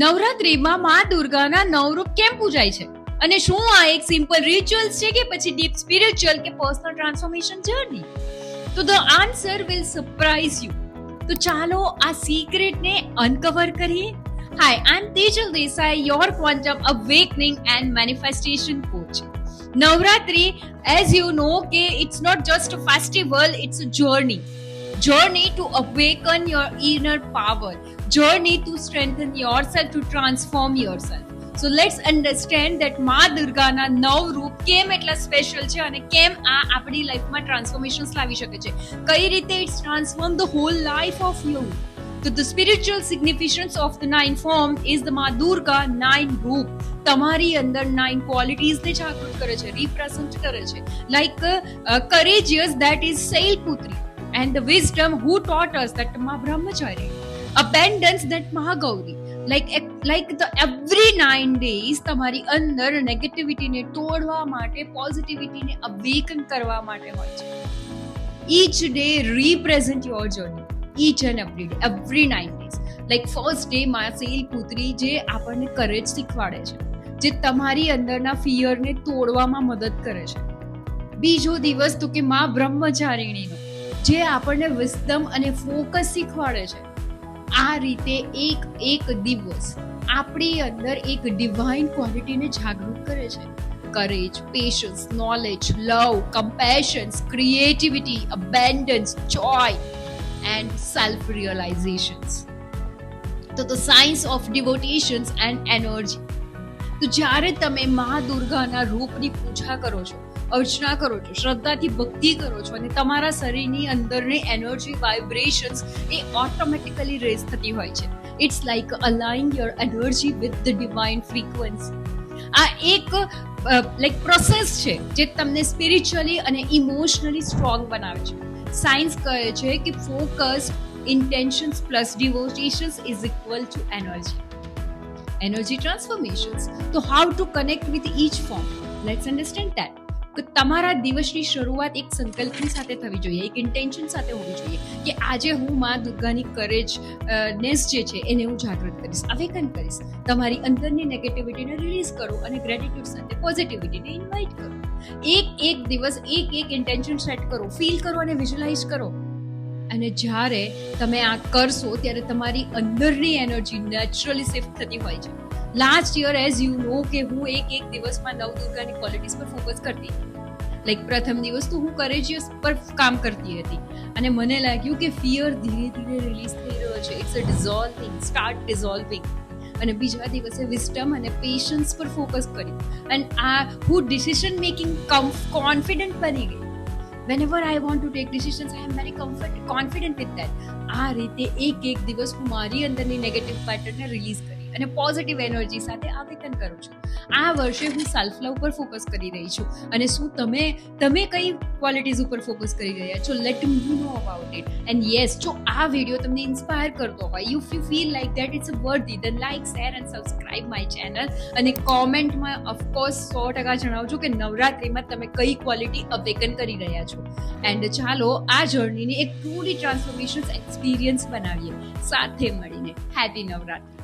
નવરાત્રીમાં મા દુર્ગાના નવરૂપ કેમ પૂજાય છે અને શું આ એક સિમ્પલ રિચ્યુઅલ્સ છે કે પછી ડીપ સ્પિરિચ્યુઅલ કે પર્સનલ ટ્રાન્સફોર્મેશન જર્ની? તો the answer will surprise you. તો ચાલો આ સિક્રેટને અનકવર કરીએ. Hi, I am Tejal Desai, your quantum awakening and manifestation coach. Navratri, as you know, કે it's not just a festival, it's a journey to awaken your inner power, journey to strengthen yourself, to transform yourself. So let's understand that મા દુર્ગાના નવ રૂપ કેમ એટલા special છે અને કેમ આ આપણી લાઈફમાં ટ્રાન્સફોર્મેશન્સ લાવી શકે છે, કઈ રીતે it's transform the whole life of you. So the spiritual significance of the nine form is the મા દુર્ગા nine રૂપ તમારી અંદર 9 ક્વોલિટીઝ ને જાગૃત કરે છે, રિપ્રેઝન્ટ કરે છે. Like courageous, that is Shailputri, and the wisdom who taught us, that મા બ્રહ્મચારી. Abundance, that Mahagauri. like the every 9 days તમારી અંદર નેગેટિવિટીને તોડવા માટે, પોઝિટિવિટીને અવેકન કરવા માટે હોય છે. each day represent your journey, each and every 9 days. like first day મા શૈલપુત્રી જે આપણને કરેજ શીખવાડે છે, જે તમારી અંદરના ફિયરને તોડવામાં મદદ કરે છે. બીજો દિવસ તો કે મા બ્રહ્મચારિણીનો, જે આપણને વિઝડમ અને ફોકસ શીખવાડે છે. આ રીતે એક દિવસ આપણી અંદર એક ડિવાઇન ક્વોલિટીને જાગૃત કરે છે. Courage, patience, knowledge, love, compassion, creativity, abundance, joy and self realizations. તો the science of devotions and energy. તો જ્યારે તમે મા દુર્ગાના રૂપની પૂજા કરો છો, અર્ચના કરો છો, શ્રદ્ધાથી ભક્તિ કરો છો અને તમારા શરીરની અંદરની એનર્જી વાઇબ્રેશન્સ એ ઓટોમેટિકલી રેઝ થતી હોય છે. It's like aligning your energy with the divine frequency. આ એક લાઈક પ્રોસેસ છે જે તમને સ્પિરિચ્યુઅલી અને ઇમોશનલી સ્ટ્રોંગ બનાવે છે. સાયન્સ કહે છે કે focus, intentions plus devotions is equal to energy transformations. તો how to connect with each form? Let's understand that. કે તમારા દિવસની શરૂઆત એક સંકલ્પની સાથે થવી જોઈએ, એક ઇન્ટેન્શન સાથે હોવી જોઈએ કે આજે હું મા દુર્ગાની કરેજ નેસ જે છે એને હું જાગૃત કરીશ, અવેકન કરીશ. તમારી અંદરની નેગેટિવિટીને રિલીઝ કરો અને ગ્રેટિટ્યુડ સાથે પોઝિટિવિટીને ઇન્વાઇટ કરો. એક દિવસ એક ઇન્ટેન્શન સેટ કરો, ફીલ કરો અને વિઝ્યુલાઇઝ કરો. અને જ્યારે તમે આ કરશો ત્યારે તમારી અંદરની એનર્જી નેચરલી શિફ્ટ થતી હોય છે. Last year, as you know, કે હું એક દિવસમાં નવ દુર્ગાની ક્વોલિટીઝ પર ફોકસ કરતી હતી. લાઈક પ્રથમ દિવસ તો હું કરેજિયસ પર કામ કરતી હતી અને મને લાગ્યું કે ફિયર ધીરે ધીરે રિલીઝ થઈ રહ્યો છે. It's a dissolving, start dissolving. અને બીજા દિવસે વિઝડમ અને પેશન્સ પર ફોકસ કર્યું અને હું ડિસિઝન મેકિંગ કોન્ફિડન્ટ બની ગઈ. whenever I want to take decisions, I am very confident with that. આ રીતે એક દિવસ હું મારી અંદરની નેગેટિવ પેટર્નને રિલીઝ કરી અને પોઝિટિવ એનર્જી સાથે અવેકન કરું છું. આ વર્ષે હું સેલ્ફ લવ પર ફોકસ કરી રહી છું. અને શું તમે કઈ ક્વોલિટીઝ ઉપર ફોકસ કરી રહ્યા છો? Let me know about it. And yes, જો આ વિડીયો તમને ઇન્સ્પાયર કરતો હોય, if you feel like that it's worthy, then like, share and subscribe my channel. અને કોમેન્ટમાં ઓફકોર્સ 100% જણાવજો કે નવરાત્રિમાં તમે કઈ ક્વોલિટી અવેકન કરી રહ્યા છો. એન્ડ ચાલો આ જર્નીને એક ટ્રુલી ટ્રાન્સફોર્મેશન એક્સપિરિયન્સ બનાવીએ સાથે મળીને. હેપી નવરાત્રિ.